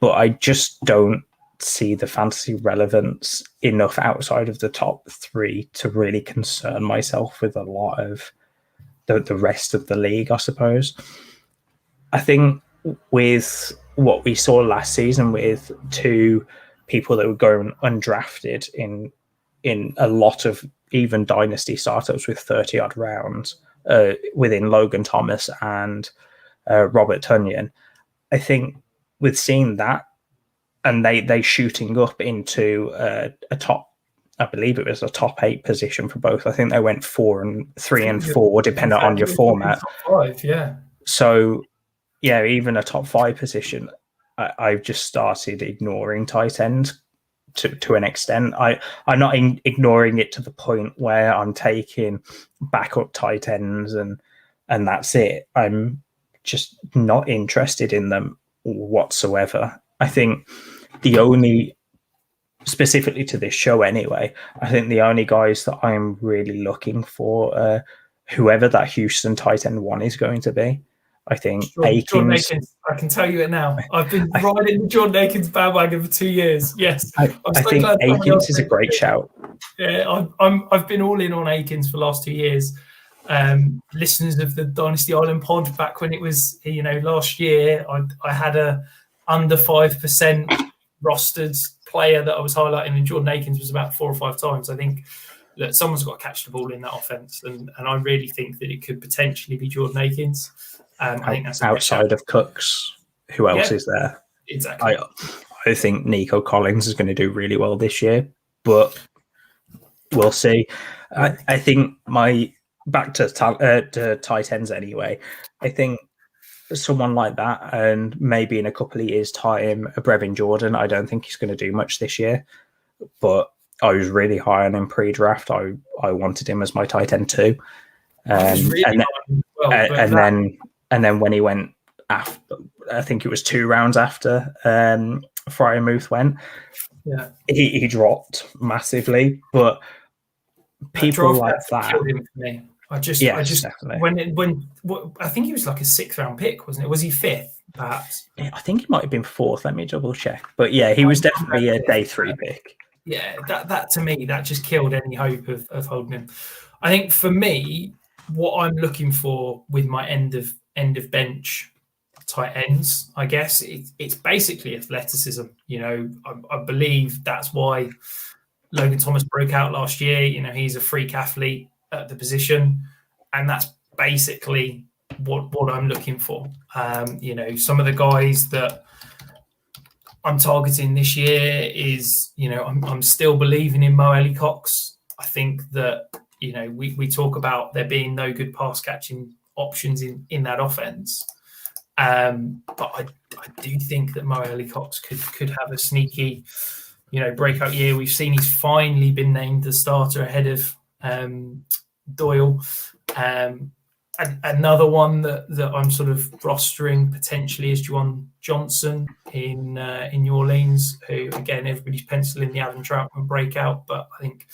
but I just don't see the fantasy relevance enough outside of the top 3 to really concern myself with a lot of the rest of the league, I suppose. I think with what we saw last season with two people that were going undrafted in a lot of even dynasty startups with 30 odd rounds within Logan Thomas and Robert Tonyan. I think with seeing that and they shooting up into a top, I believe it was a top 8 position for both. I think they went 3 and 4, depending on your format. Top 5, yeah. So, yeah, even a top 5 position, I've just started ignoring tight ends to an extent. I'm not ignoring it to the point where I'm taking backup tight ends and that's it. I'm just not interested in them whatsoever. I think the only, specifically to this show anyway, I think the only guys that I'm really looking for, whoever that Houston tight end 1 is going to be. I think Jordan Akins, I can tell you it now. I've been riding the Jordan Akins bandwagon for 2 years. Yes, I think Akins is a great shout. Yeah, I've been all in on Akins for the last 2 years. Listeners of the Dynasty Island pod, back when it was, last year, I had a under 5% rostered player that I was highlighting, and Jordan Akins was about 4 or 5 times. I think that someone's got to catch the ball in that offense, and I really think that it could potentially be Jordan Akins. I think that's outside of Cooks. Who else is there? Exactly. I think Nico Collins is going to do really well this year, but we'll see. I think back to tight ends anyway. I think someone like that, and maybe in a couple of years' time, a Brevin Jordan. I don't think he's going to do much this year, but I was really high on him pre-draft. I wanted him as my tight end too. And then when he went after, I think it was 2 rounds after Freiermuth went, he dropped massively. But people like that, I just definitely. I think he was like a 6th round pick, wasn't it? Was he 5th, perhaps? I think he might have been 4th. Let me double check. But yeah, he was definitely a day 3 pick. Yeah, that to me, that just killed any hope of holding him. I think for me, what I'm looking for with my end of bench tight ends, I guess it's basically athleticism. I believe that's why Logan Thomas broke out last year. He's a freak athlete at the position, and that's basically what I'm looking for. Some of the guys that I'm targeting this year is, I'm still believing in Mo Cox. I think that, we talk about there being no good pass catching options in that offense. But I do think that Mo Cox could have a sneaky, breakout year. We've seen he's finally been named the starter ahead of Doyle. Another one that I'm sort of rostering potentially is Juwan Johnson in New Orleans, who, again, everybody's penciling the Adam Troutman breakout, but I think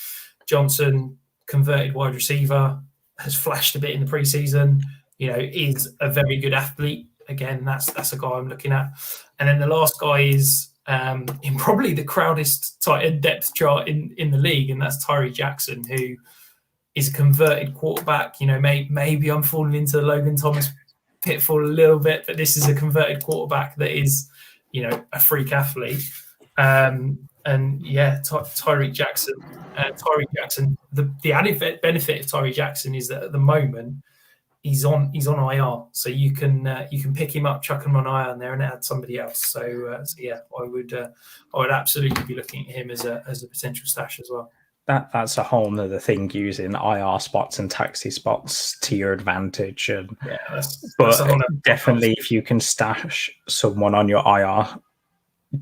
Johnson, converted wide receiver, has flashed a bit in the preseason, is a very good athlete. Again, that's a guy I'm looking at. And then the last guy is in probably the crowdest tight end depth chart in the league, and that's Tyree Jackson, who is a converted quarterback. Maybe I'm falling into the Logan Thomas pitfall a little bit, but this is a converted quarterback that is, a freak athlete. Tyree Jackson. The added benefit of Tyree Jackson is that at the moment he's on IR, so you can pick him up, chuck him on IR there, and add somebody else. So I would absolutely be looking at him as a potential stash as well. That's a whole other thing, using IR spots and taxi spots to your advantage. And that's definitely, if you can stash someone on your IR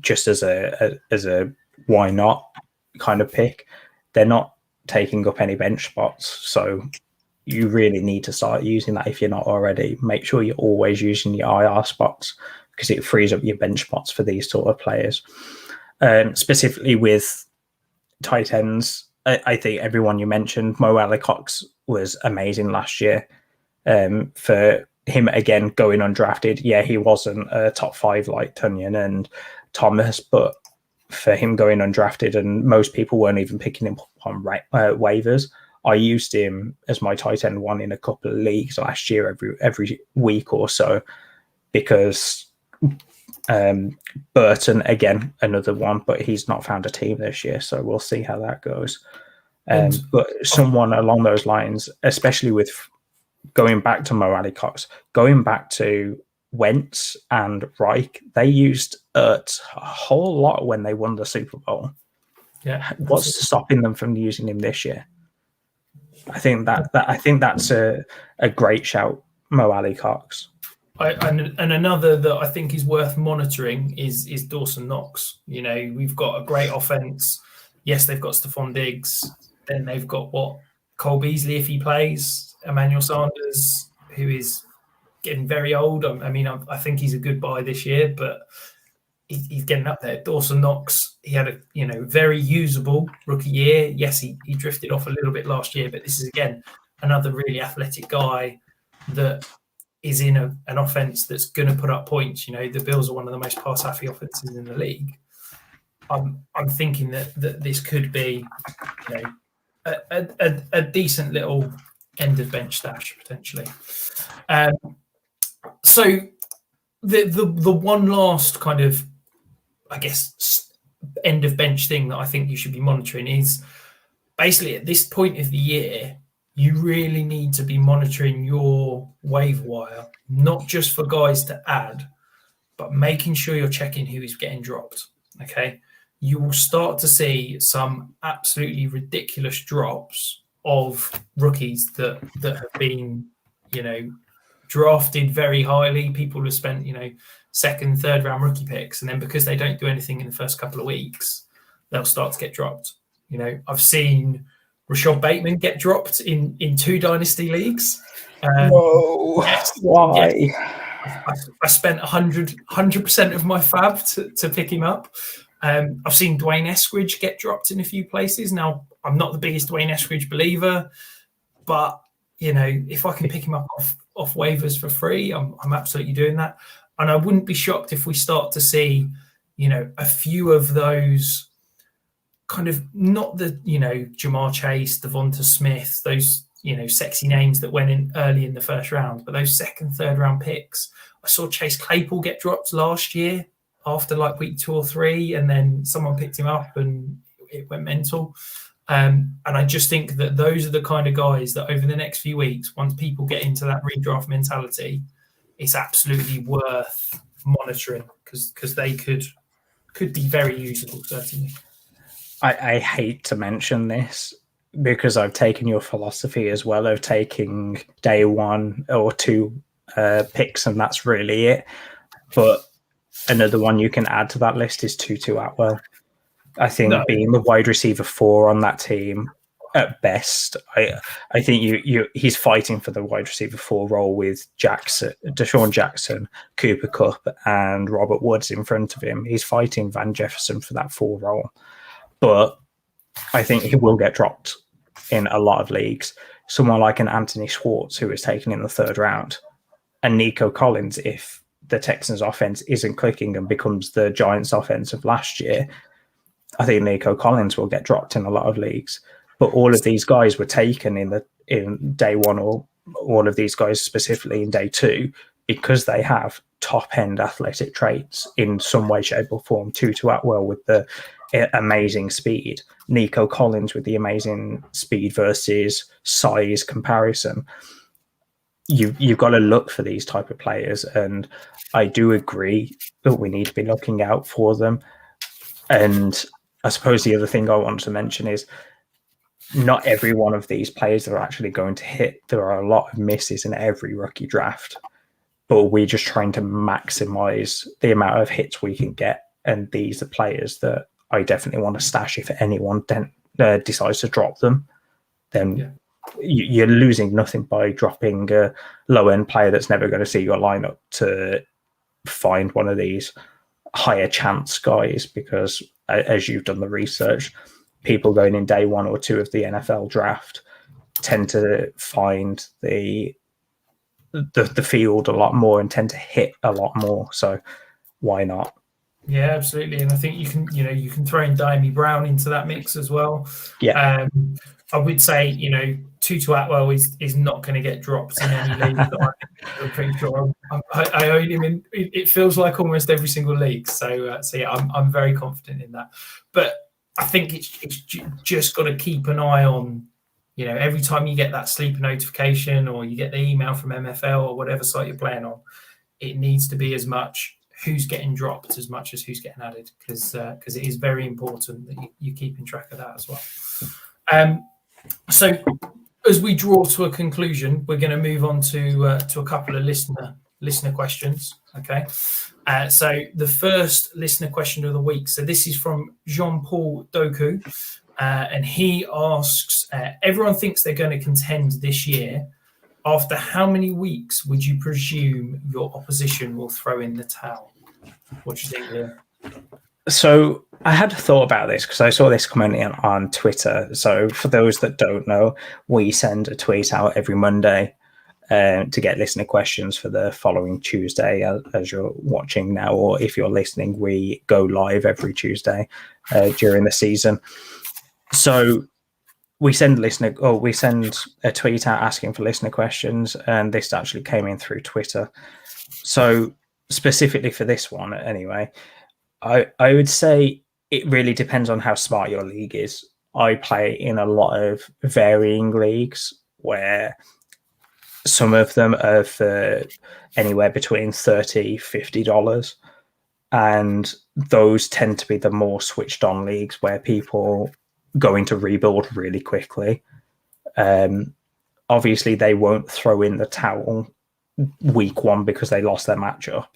just as a why not kind of pick, they're not taking up any bench spots. So you really need to start using that if you're not already. Make sure you're always using your IR spots, because it frees up your bench spots for these sort of players. Specifically with tight ends, I think everyone you mentioned, Mo Cox was amazing last year. For him, again, going undrafted, he wasn't a top 5 like Tonyan and Thomas, but for him going undrafted, and most people weren't even picking him up on waivers, I used him as my tight end 1 in a couple of leagues last year, every week or so, because Burton, again, another one, but he's not found a team this year, so we'll see how that goes. But someone along those lines, especially with going back to Mo Alley-Cox, going back to Wentz and Reich, they used Ertz a whole lot when they won the Super Bowl. Yeah, what's stopping them from using him this year? I think that's a great shout, Mo Alley-Cox. And another that I think is worth monitoring is Dawson Knox. You know, we've got a great offense. Yes, they've got Stephon Diggs. Then they've got Cole Beasley if he plays. Emmanuel Sanders, who is getting very old. I mean, I think he's a good buy this year, but he's getting up there. Dawson Knox, he had a very usable rookie year. Yes, he drifted off a little bit last year, but this is again another really athletic guy that is in an offense that's going to put up points. You know, the Bills are one of the most pass-happy offenses in the league. I'm thinking that this could be, a decent little end of bench stash potentially. So the one last kind of, I guess, end of bench thing that I think you should be monitoring is basically at this point of the year, you really need to be monitoring your waiver wire, not just for guys to add, but making sure you're checking who is getting dropped. Okay. You will start to see some absolutely ridiculous drops of rookies that have been, drafted very highly. People have spent, second, third round rookie picks. And then because they don't do anything in the first couple of weeks, they'll start to get dropped. I've seen Rashad Bateman get dropped in 2 dynasty leagues. Whoa! Yes, why? Yes. I spent 100% of my fab to pick him up. I've seen Dwayne Eskridge get dropped in a few places. Now, I'm not the biggest Dwayne Eskridge believer, but if I can pick him up off waivers for free, I'm absolutely doing that. And I wouldn't be shocked if we start to see, a few of those kind of not the, Jamar Chase, Devonta Smith, those, sexy names that went in early in the first round, but those second, third round picks. I saw Chase Claypool get dropped last year after like week 2 or 3, and then someone picked him up and it went mental. And I just think that those are the kind of guys that over the next few weeks, once people get into that redraft mentality, it's absolutely worth monitoring because they could be very usable, certainly. I hate to mention this because I've taken your philosophy as well of taking day 1 or 2 picks, and that's really it. But another one you can add to that list is Tutu Atwell. I think being the wide receiver 4 on that team at best, I think he's fighting for the wide receiver 4 role with Deshaun Jackson, Cooper Kupp, and Robert Woods in front of him. He's fighting Van Jefferson for that 4 role. But I think he will get dropped in a lot of leagues. Someone like an Anthony Schwartz, who was taken in the 3rd round, and Nico Collins, if the Texans offense isn't clicking and becomes the Giants offense of last year, I think Nico Collins will get dropped in a lot of leagues. But all of these guys were taken in day 1, or all of these guys specifically in day 2, because they have top end athletic traits in some way, shape, or form. Tutu Atwell with the amazing speed, Nico Collins with the amazing speed versus size comparison. You've got to look for these type of players, and I do agree that we need to be looking out for them. And I suppose the other thing I want to mention is not every one of these players are actually going to hit. There are a lot of misses in every rookie draft, but we're just trying to maximize the amount of hits we can get. And these are players that I definitely want to stash if anyone decides to drop them. Then you're losing nothing by dropping a low-end player that's never going to see your lineup to find one of these higher chance guys, because as you've done the research, people going in day 1 or 2 of the NFL draft tend to find the field a lot more and tend to hit a lot more. So why not? Yeah, absolutely. And I think you can throw in Diami Brown into that mix as well. Yeah. I would say, Tutu Atwell is not going to get dropped in any league that I'm pretty sure I own him in. It feels like almost every single league. So yeah, I'm very confident in that. But I think it's just got to keep an eye on, every time you get that sleeper notification or you get the email from MFL or whatever site you're playing on, it needs to be as much who's getting dropped as much as who's getting added, because it is very important that you're keeping track of that as well. So as we draw to a conclusion, we're going to move on to a couple of listener questions. Okay. So the first listener question of the week. So this is from Jean-Paul Doku, and he asks, everyone thinks they're going to contend this year. After how many weeks would you presume your opposition will throw in the towel? What do you think, Liam? So I had thought about this because I saw this commenting on Twitter. So for those that don't know, we send a tweet out every Monday to get listener questions for the following Tuesday, as you're watching now, or if you're listening, we go live every Tuesday during the season. So we send a tweet out asking for listener questions, and this actually came in through Twitter. So specifically for this one, anyway, I would say it really depends on how smart your league is. I play in a lot of varying leagues where some of them are for anywhere between $30, $50. And those tend to be the more switched on leagues where people go into rebuild really quickly. Obviously, they won't throw in the towel week 1 because they lost their matchup.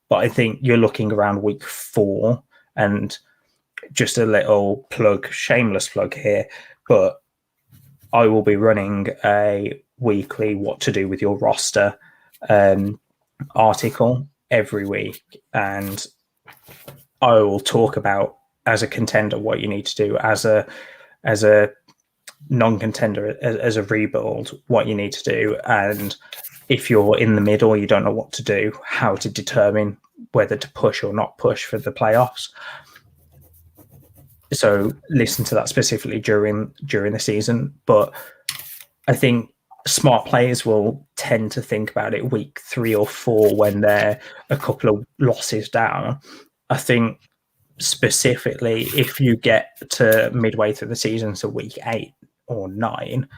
But I think you're looking around week 4, and just a little plug, shameless plug here, but I will be running a weekly what to do with your roster article every week, and I will talk about, as a contender, what you need to do, as a non-contender, as a rebuild, what you need to do, and if you're in the middle, you don't know what to do, how to determine whether to push or not push for the playoffs. So listen to that specifically during the season. But I think smart players will tend to think about it week 3 or 4 when they're a couple of losses down. I think specifically if you get to midway through the season, so week 8 or 9,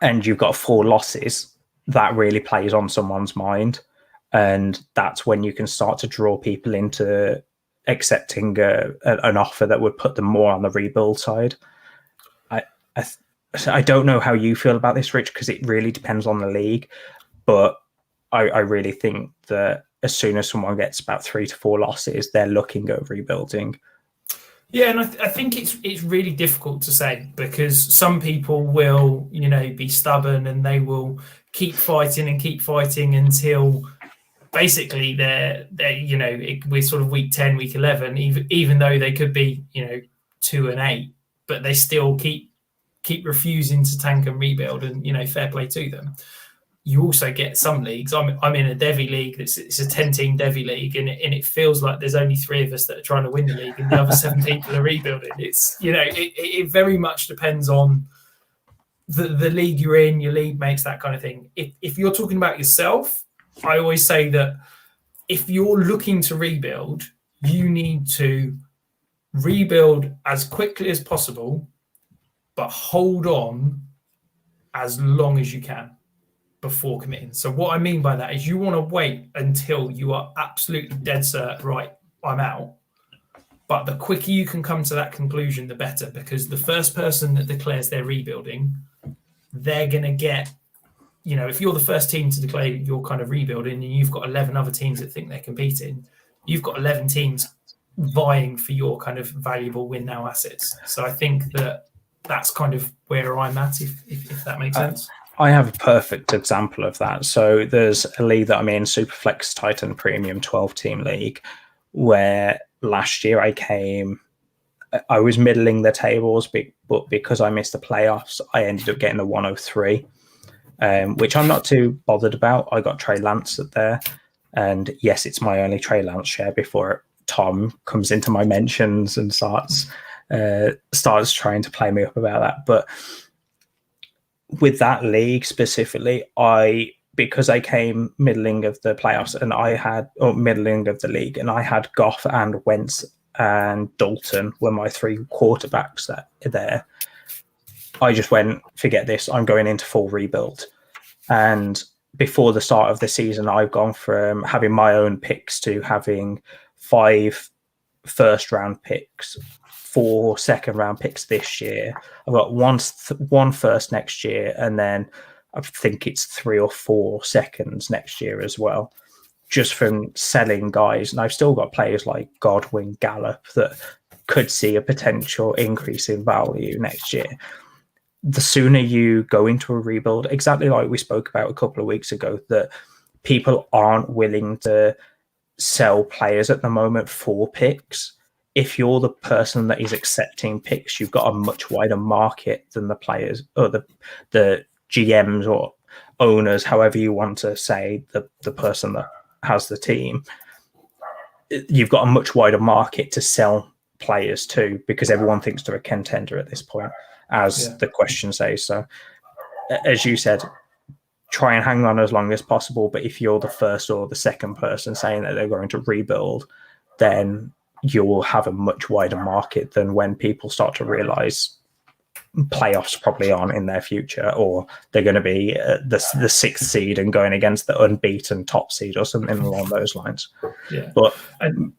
and you've got 4 losses, that really plays on someone's mind. And that's when you can start to draw people into accepting an offer that would put them more on the rebuild side. I don't know how you feel about this, Rich, because it really depends on the league. But I really think that as soon as someone gets about 3 to 4 losses, they're looking at rebuilding. Yeah, and I think it's really difficult to say, because some people will, be stubborn and they will keep fighting until basically they're we're sort of week 10, week 11, even though they could be 2-8, but they still keep refusing to tank and rebuild, and fair play to them. You also get some leagues. I'm in a Devy league. It's a 10-team Devy league, and it feels like there's only 3 of us that are trying to win the league, and the other 7 people are rebuilding. It's it very much depends on the league you're in, your league mates, that kind of thing. If you're talking about yourself, I always say that if you're looking to rebuild, you need to rebuild as quickly as possible, but hold on as long as you can before committing. So what I mean by that is you want to wait until you are absolutely dead cert, right, I'm out. But the quicker you can come to that conclusion, the better, because the first person that declares they're rebuilding, they're going to get, if you're the first team to declare you're kind of rebuilding and you've got 11 other teams that think they're competing, you've got 11 teams vying for your kind of valuable win now assets. So I think that's kind of where I'm at, if that makes sense. I have a perfect example of that. So there's a league that I'm in, Superflex Titan Premium 12-team league, where last year I was middling the tables, but because I missed the playoffs, I ended up getting a 103, which I'm not too bothered about. I got Trey Lance at there, and yes, it's my only Trey Lance share before Tom comes into my mentions and starts trying to play me up about that. But with that league specifically, because I came middling of the playoffs and middling of the league, and I had Goff and Wentz and Dalton were my 3 quarterbacks there. I just went, forget this, I'm going into full rebuild. And before the start of the season, I've gone from having my own picks to having 5 first-round picks, 4 second-round picks this year. I've got one first next year, and then I think it's 3 or 4 seconds next year as well, just from selling guys. And I've still got players like Godwin, Gallup that could see a potential increase in value next year. The sooner you go into a rebuild, exactly like we spoke about a couple of weeks ago, that people aren't willing to sell players at the moment for picks. If you're the person that is accepting picks, you've got a much wider market than the players or the GMs or owners, however you want to say, the person that has the team. You've got a much wider market to sell players to, because everyone thinks they're a contender at this point, as the question says. So, as you said, try and hang on as long as possible. But if you're the first or the second person saying that they're going to rebuild, then you will have a much wider market than when people start to realize playoffs probably aren't in their future, or they're going to be the 6th seed and going against the unbeaten top seed or something along those lines. Yeah. But and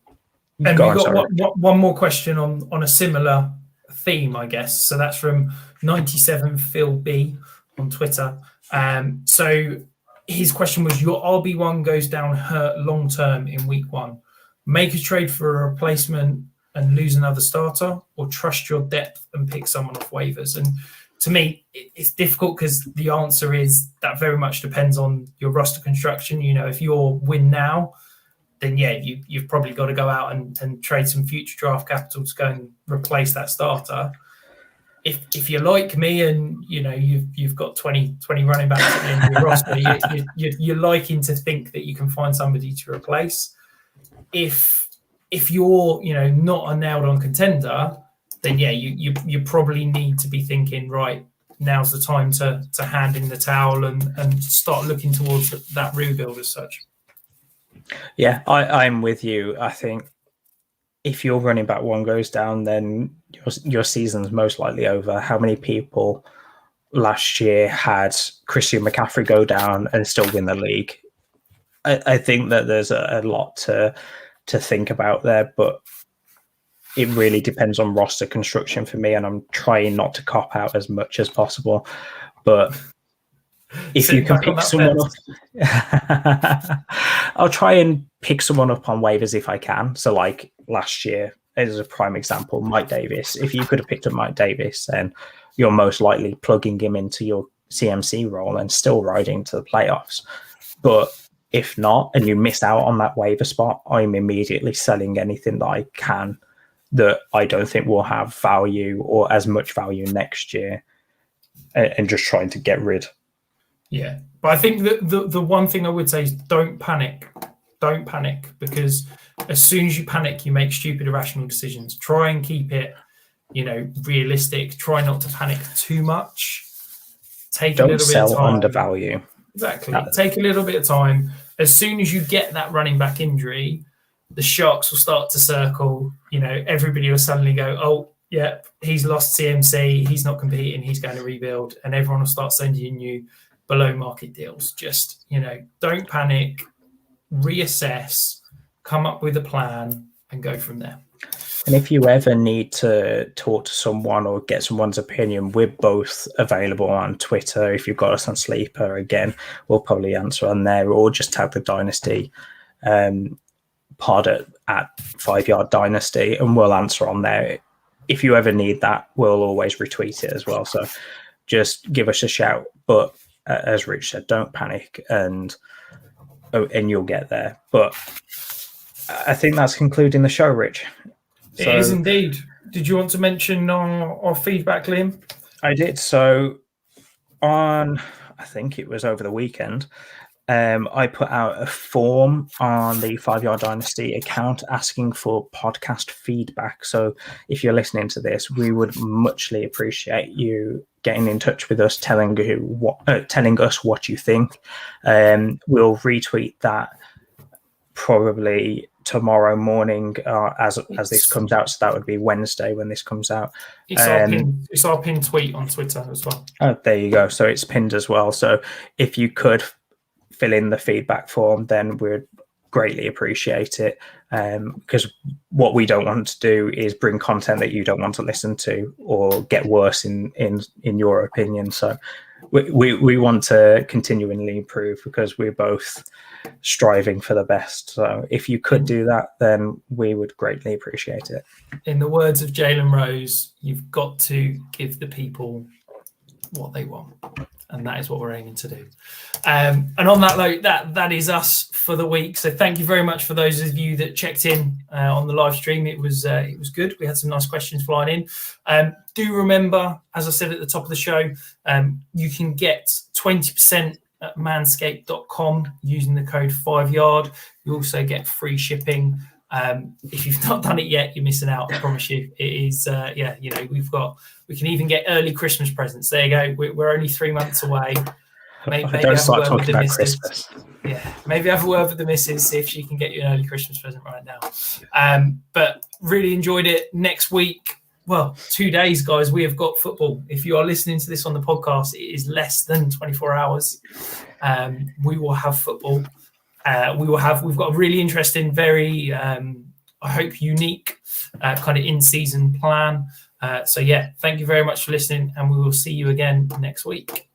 we've got one more question on a similar theme, I guess. So that's from 97 Phil B on Twitter. So his question was, your RB1 goes down hurt long term in week 1. Make a trade for a replacement and lose another starter, or trust your depth and pick someone off waivers? And to me, it's difficult, because the answer is that very much depends on your roster construction. You know, if you're win now, then you've probably got to go out and trade some future draft capital to go and replace that starter. If you're like me and you've got 20 running backs in your roster, you're liking to think that you can find somebody to replace. If you're not a nailed on contender, then you probably need to be thinking, right, now's the time to hand in the towel and start looking towards that rebuild as such. Yeah, I'm with you. I think if your running back 1 goes down, then your season's most likely over. How many people last year had Christian McCaffrey go down and still win the league? I think that there's a lot to think about there, but it really depends on roster construction for me, and I'm trying not to cop out as much as possible. But if you can pick someone up, I'll try and pick someone up on waivers if I can. So like last year, as a prime example, Mike Davis. If you could have picked up Mike Davis, then you're most likely plugging him into your CMC role and still riding to the playoffs. But if not, and you miss out on that waiver spot, I'm immediately selling anything that I can that I don't think will have value or as much value next year, and just trying to get rid. Yeah, but I think that the one thing I would say is don't panic. Don't panic, because as soon as you panic, you make stupid, irrational decisions. Try and keep it, realistic. Try not to panic too much. Take a little bit of time. Don't sell undervalue. Exactly. Take a little bit of time. As soon as you get that running back injury, the sharks will start to circle. Everybody will suddenly go, oh, yeah, he's lost CMC. He's not competing. He's going to rebuild. And everyone will start sending you below market deals. Just, don't panic, reassess, come up with a plan and go from there. And if you ever need to talk to someone or get someone's opinion, we're both available on Twitter. If you've got us on Sleeper, again, we'll probably answer on there, or just tag the Dynasty pod at 5 Yard Dynasty, and we'll answer on there. If you ever need that, we'll always retweet it as well. So just give us a shout. But as Rich said, don't panic, and you'll get there. But I think that's concluding the show, Rich. It is indeed. Did you want to mention our feedback, Liam? I did. So I think it was over the weekend, I put out a form on the 5 Yard Dynasty account asking for podcast feedback. So if you're listening to this, we would muchly appreciate you getting in touch with us, telling us what you think. We'll retweet that probably tomorrow morning as this comes out. So that would be Wednesday when this comes out. It's our pinned tweet on Twitter as well. Oh, there you go. So it's pinned as well. So if you could fill in the feedback form, then we'd greatly appreciate it, because what we don't want to do is bring content that you don't want to listen to or get worse in your opinion. So we want to continually improve because we're both striving for the best. So if you could do that, then we would greatly appreciate it. In the words of Jalen Rose, you've got to give the people what they want. And that is what we're aiming to do. And on that note, that is us for the week. So thank you very much for those of you that checked in on the live stream. It was good. We had some nice questions flying in. Do remember, as I said at the top of the show, you can get 20% at manscaped.com using the code 5yard. You also get free shipping. If you've not done it yet, you're missing out. I promise you. It is, we can even get early Christmas presents. There you go. We're only 3 months away. Maybe don't start talking about Christmas. Yeah, maybe have a word with the missus, see if she can get you an early Christmas present right now. But really enjoyed it. Next week, 2 days, guys, we have got football. If you are listening to this on the podcast, it is less than 24 hours. We will have football. We've got a really interesting, very, I hope, unique kind of in-season plan. So thank you very much for listening, and we will see you again next week.